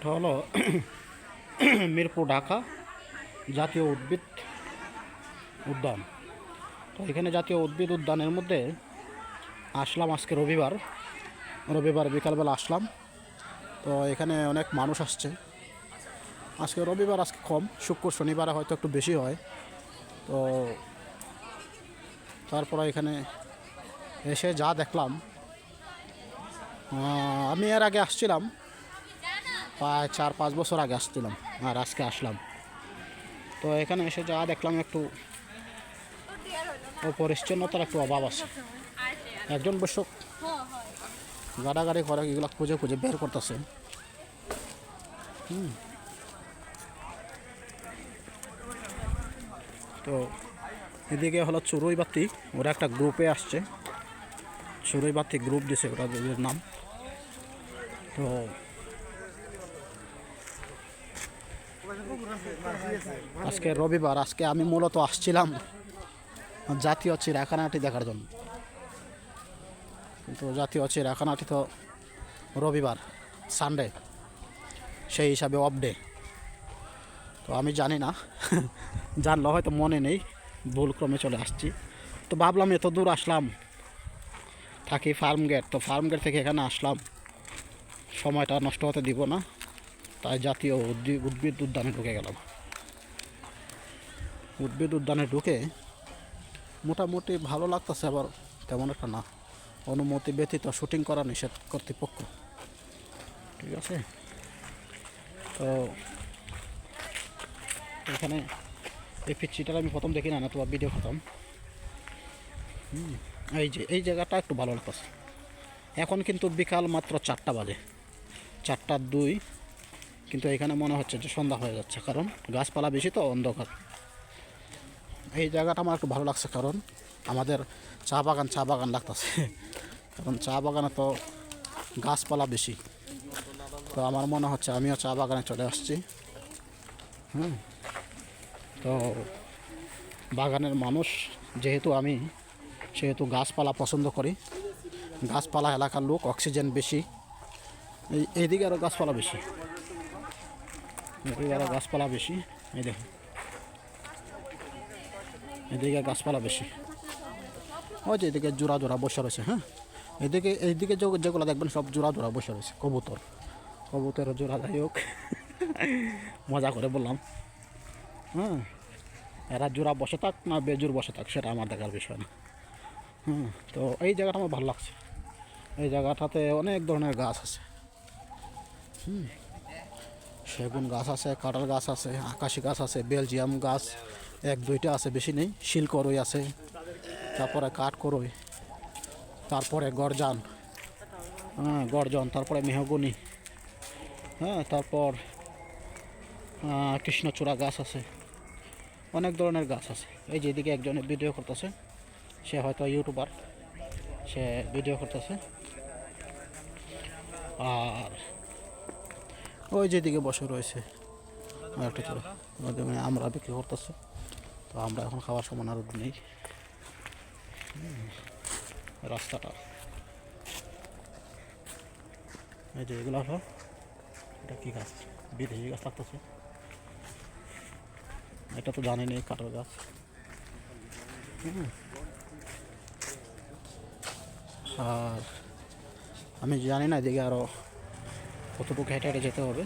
এটা হলো মিরপুর ঢাকা জাতীয় উদ্ভিদ উদ্যান। তো এখানে জাতীয় উদ্ভিদ উদ্যানের মধ্যে আসলাম আজকে রবিবার বিকালবেলা আসলাম। তো এখানে অনেক মানুষ আসছে। আজকে রবিবার, আজকে কম, শুক্র শনিবারে হয়তো একটু বেশি হয়। তো তারপরে এখানে এসে যা দেখলাম, আমি এর আগে আসছিলাম প্রায় 4-5 বছর আগে আসছিলাম, আর আজকে আসলাম। তো এখানে এসে যা দেখলাম, একটু পরিচ্ছন্নতার একটু অভাব আছে। একজন বসে গাড়াগাড়ি করে এগুলো খুঁজে খুঁজে বের করতেছে। তো এদিকে হলো চড়ুইবাতি, ওরা একটা গ্রুপে আসছে, চড়ুইবাতি গ্রুপ দিছে ওরা নাম। তো আজকে রবিবার, আজকে আমি মূলত আসছিলাম জাতীয় চিড়িয়াখানাটি দেখার জন্য, কিন্তু জাতীয় চিড়িয়াখানাটি তো রবিবার, সানডে, সেই হিসাবে অফ ডে। তো আমি জানি না, জানলে হয়তো মনে নেই, ভুলক্রমে চলে আসছি। তো ভাবলাম এত দূর আসলাম, থাকি ফার্মগেট, তো ফার্মগেট থেকে এখানে আসলাম, সময়টা নষ্ট হতে দিব না, তাই জাতীয় উদ্ভিদ উদ্যানে ঢুকে গেলাম। উদ্ভিদ উদ্যানে ঢুকে মোটামুটি ভালো লাগতেছে, আবার তেমন একটা না। অনুমতি ব্যতীত শুটিং করা নিষেধ কর্তৃপক্ষ, ঠিক আছে। তো এখানে এই পিচ্ছিটার আমি প্রথম দেখি না, তোমার ভিডিও করতাম। এই জায়গাটা একটু ভালো লাগতেছে। এখন কিন্তু বিকাল মাত্র 4টা বাজে, 4:02, কিন্তু এখানে মনে হচ্ছে যে সন্ধ্যা হয়ে যাচ্ছে, কারণ গাছপালা বেশি তো, অন্ধকার। এই জায়গাটা আমার একটু ভালো লাগছে, কারণ আমাদের চা বাগান লাগতেছে, কারণ চা বাগানে তো গাছপালা বেশি। তো আমার মনে হচ্ছে আমিও চা বাগানে চলে আসছি। তো বাগানের মানুষ যেহেতু আমি, সেহেতু গাছপালা পছন্দ করি। গাছপালা এলাকার লোক, অক্সিজেন বেশি। এইদিকে আরও গাছপালা বেশি, এদিকে আরও গাছপালা বেশি। এই দেখুন, এদিকে গাছপালা বেশি। ওই যে এদিকে জোড়া জোড়া বসে রয়েছে। হ্যাঁ, এইদিকে যেগুলো দেখবেন সব জোড়া জোড়া বসে রয়েছে। কবুতরের জোড়া, যাই হোক, মজা করে বললাম। হ্যাঁ, এরা জোড়া বসে থাক না বেজোর বসে থাক, সেটা আমার দেখার বিষয় না। তো এই জায়গাটা আমার ভালো লাগছে। এই জায়গাটাতে অনেক ধরনের গাছ আছে। সেগুন গাছ আছে, কাঁঠাল গাছ আছে, আকাশি গাছ আছে, বেলজিয়াম গাছ 1-2টা আছে, বেশি নেই। শিলকরই আছে, তারপরে কাঠকরই, তারপরে গর্জন, তারপরে মেহগনি, তারপর কৃষ্ণচূড়া গাছ আছে, অনেক ধরনের গাছ আছে। এই যে এদিকে একজনে ভিডিও করতেছে, সে হয়তো ইউটিউবার, সে ভিডিও করতেছে। আর ওই যেদিকে বসে রয়েছে একটা চলে, আমরা বিক্রি করতেছে। তো আমরা এখন খাওয়ার সময় আর নেই। রাস্তাটা এই যে এগুলো হলো, এটা কী গাছ, বিদেশি গাছ লাগতেছে, এটা তো জানি নেই, কাঁঠাল গাছ। আর আমি জানি না এদিকে আরও কতটুকু হেঁটে হেঁটে যেতে হবে।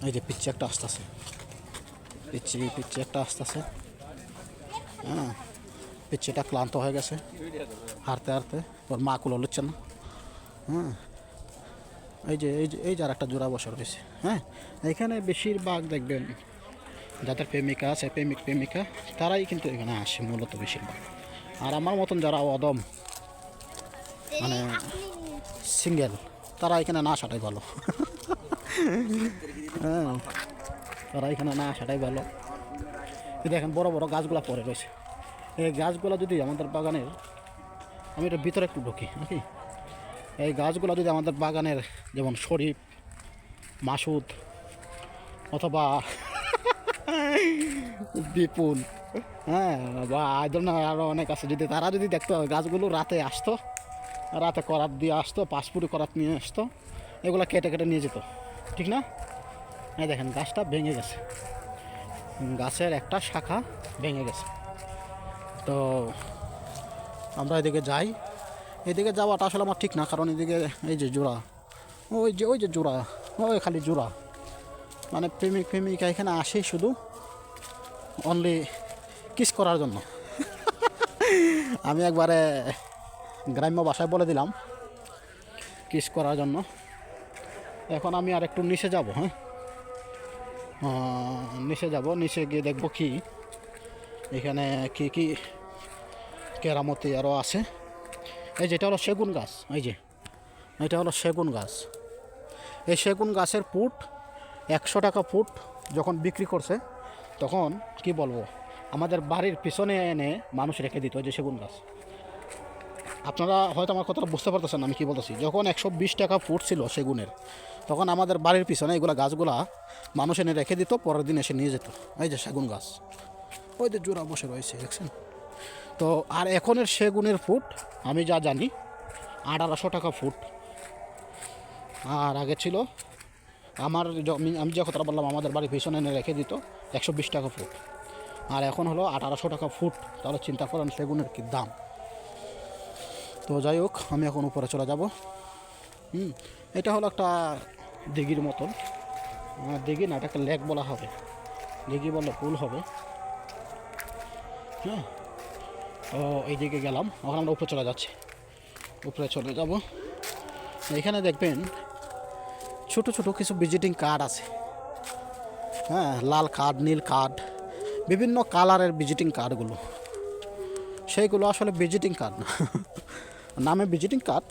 এই যে পিচ্ছি একটা আসতেছে, পিচ্ছি একটা আসতেছে। পিচ্ছিটা ক্লান্ত হয়ে গেছে হাঁটতে হাঁটতে, ওর মা কুলো লুচ্ছে না। এই যে আর একটা জোড়া বসা রয়েছে। এখানে বেশিরভাগ দেখবেন যাদের প্রেমিকা আছে, প্রেমিকা, তারাই কিন্তু এখানে আসে মূলত বেশিরভাগ। আর আমার মতন যারা অদম, মানে সিঙ্গেল, তারা এখানে না আসাটাই ভালো। তারা এখানে না আসাটাই ভালো। দেখেন বড় বড় গাছগুলো পড়ে রয়েছে। এই গাছগুলো যদি আমাদের বাগানের, আমি এটা ভিতরে একটু ঢুকি নাকি, এই গাছগুলো যদি আমাদের বাগানের, যেমন শরীফ, মাসুদ, অথবা বিপুল, বা এই ধরনের আরও অনেক আছে, যদি তারা যদি দেখতো গাছগুলো রাতে আসতো, রাতে করাত দিয়ে আসতো, পাঁচপুরি করাত নিয়ে আসতো, এগুলো কেটে কেটে নিয়ে যেত, ঠিক না? এই দেখেন গাছটা ভেঙে গেছে, গাছের একটা শাখা ভেঙে গেছে। তো আমরা এদিকে যাই, এদিকে যাওয়াটা আসলে আমার ঠিক না, কারণ এদিকে এই যে জোড়া, ওই যে জোড়া, ওই খালি জোড়া, মানে প্রেমিক প্রেমিকা এখানে আসেই শুধু অনলি কিস করার জন্য। আমি একবারে গ্রাম্য ভাষায় বলে দিলাম কিস করার জন্য। এখন আমি আর একটু নিচে যাব, হ্যাঁ নিচে যাব, নিচে গিয়ে দেখব কি এখানে কি কি কেরামতি আরও আছে। এই যেটা হলো সেগুন গাছ, এই যে এটা হলো সেগুন গাছ। এই সেগুন গাছের ফুট 100 টাকা ফুট যখন বিক্রি করছে, তখন কি বলবো, আমাদের বাড়ির পিছনে এনে মানুষ রেখে দিত। ওই যে সেগুন গাছ, আপনারা হয়তো আমার কথাটা বুঝতে পারতেছেন আমি কি বলতেছি। যখন 120 টাকা ফুট ছিল সেগুনের, তখন আমাদের বাড়ির পিছনে এগুলো গাছগুলা মানুষ এনে রেখে দিত, পরের দিন এসে নিয়ে যেত। এই যে সেগুন গাছ, ওই যে জোড়া বসে রয়েছে, দেখছেন? তো আর এখনের সেগুনের ফুট আমি যা জানি 1800 টাকা ফুট। আর আগে ছিল আমি যে কথাটা বললাম, আমাদের বাড়ির পিছনে এনে রেখে দিত 120 টাকা ফুট, আর এখন হলো 1800 টাকা ফুট। তাহলে চিন্তা করেন সেগুনের কি দাম। তো যাই হোক, আমি এখন উপরে চলে যাব। এটা হলো একটা দিঘির মতন, দিঘি না, এটাকে লেক বলা হবে, দিঘি বললে ভুল হবে। হ্যাঁ, তো এইদিকে গেলাম, এখন আমরা উপরে চলে যাচ্ছি, উপরে চলে যাব। এখানে দেখবেন ছোট ছোট কিছু ভিজিটিং কার্ড আছে, হ্যাঁ, লাল কার্ড, নীল কার্ড, বিভিন্ন কালারের ভিজিটিং কার্ডগুলো, সেইগুলো আসলে ভিজিটিং কার্ড না। নামে ভিজিটিং কার্ড,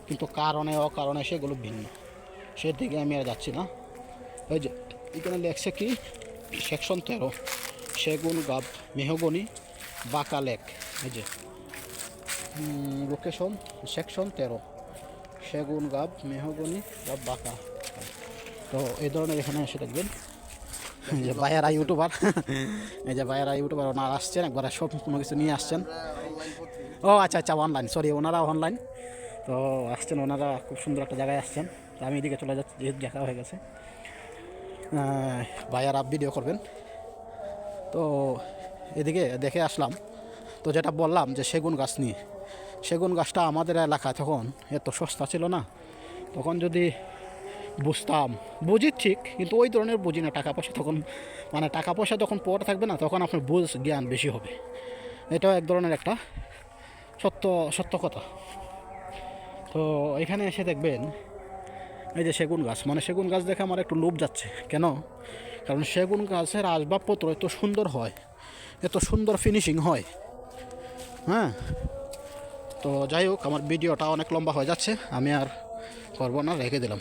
কিন্তু কারণে অকারণে সেগুলো ভিন্ন। সেদিকে আমি আর যাচ্ছি না। ওই যে এখানে লেখছে কি, সেকশন 13 সেগুন গাব মেহগনি বাঁকা লেক। এই যে লোকেশন সেকশন 13 সেগুন গাব মেহগনি গাব বাঁকা। তো এই ধরনের এখানে এসে দেখবেন যে ভাইয়ারা ইউটিউবার, এই যে ভাইয়ারা ইউটিউবার, ওনারা আসছেন একবার সব কোনো কিছু নিয়ে আসছেন। ও আচ্ছা আচ্ছা, অনলাইন, সরি, ওনারা অনলাইন। তো আসছেন ওনারা, খুব সুন্দর একটা জায়গায় আসছেন। তো আমি এদিকে চলে যাচ্ছি, যেহেতু দেখা হয়ে গেছে। ভাইয়ারা ভিডিও করবেন, তো এদিকে দেখে আসলাম। তো যেটা বললাম যে সেগুন গাছ নিয়ে, সেগুন গাছটা আমাদের এলাকায় তখন এত সস্তা ছিল না। তখন যদি বুঝতাম, বুঝি ঠিক, কিন্তু ওই ধরনের বুঝি না। টাকা পয়সা তখন, মানে টাকা পয়সা যখন পরে থাকবে না, তখন আপনার বুঝ জ্ঞান বেশি হবে। এটাও এক ধরনের একটা সত্য সত্য কথা। তো এখানে এসে দেখবেন এই যে সেগুন গাছ, মানে সেগুন গাছ দেখে আমার একটু লোভ যাচ্ছে। কেন? কারণ সেগুন গাছের আসবাবপত্র এত সুন্দর হয়, এত সুন্দর ফিনিশিং হয়। হ্যাঁ, তো যাই হোক, আমার ভিডিওটা অনেক লম্বা হয়ে যাচ্ছে, আমি আর করবো না, রেখে দিলাম।